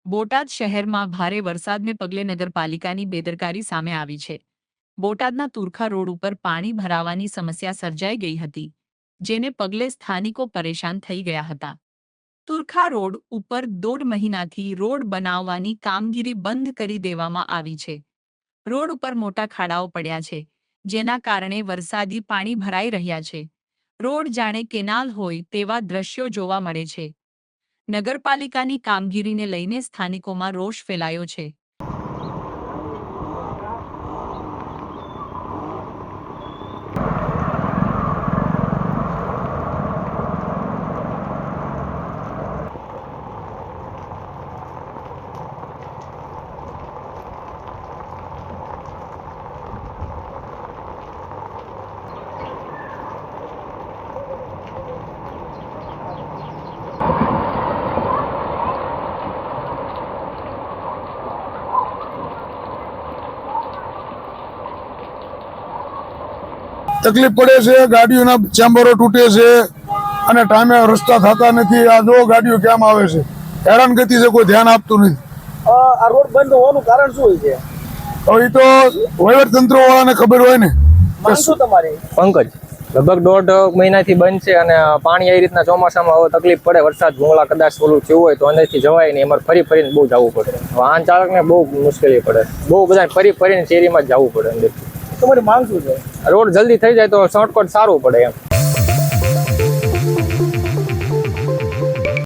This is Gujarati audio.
બોટાદ શહેરમાં ભારે વરસાદને પગલે નગરપાલિકાની બેદરકારી સામે આવી છે। બોટાદના તુરખા રોડ ઉપર પાણી ભરાવાની સમસ્યા સર્જાઈ ગઈ હતી, જેને પગલે સ્થાનિકો પરેશાન થઈ ગયા હતા। તુરખા રોડ ઉપર 1.5 મહિનાથી રોડ બનાવવાની કામગીરી બંધ કરી દેવામાં આવી છે। રોડ ઉપર મોટા ખાડાઓ પડ્યા છે, જેના કારણે વરસાદી પાણી ભરાઈ રહ્યા છે। રોડ જાણે કેનાલ હોય તેવા દ્રશ્યો જોવા મળે છે। નગરપાલિકાની કામગીરીને લઈને સ્થાનિકોમાં રોષ ફેલાયો છે। તકલીફ પડે છે, ગાડીઓના ચેમ્બરો તૂટે છે અને ટાઈમે રસ્તા થતા નથી। આ જો ગાડીઓ કેમ આવે છે, હેરાનગતિ છે, કોઈ ધ્યાન આપતું નથી। આ રોડ બંધ હોવાનું કારણ શું હોય છે? હવે એ તો વહીવટતંત્ર વાળાને ખબર હોય ને। શું તમારી પંકજ લગભગ 1.5 મહિનાથી બંધ છે અને પાણી એ રીતના ચોમાસામાં હવે તકલીફ પડે, વરસાદ ભૂંગળા કદાચ ઓલું થયું હોય તો અંદરથી જવાય નહીં, અમારે ફરી ફરીને બહુ જવું પડે, વાહન ચાલકને બહુ મુશ્કેલી પડે, બહુ બધા ફરી ફરીને શેરીમાં જ જવું પડે અંદરથી। તમારી માંગ શું છે? રોડ જલ્દી થઈ જાય તો શોર્ટકટ સારું પડે એમ।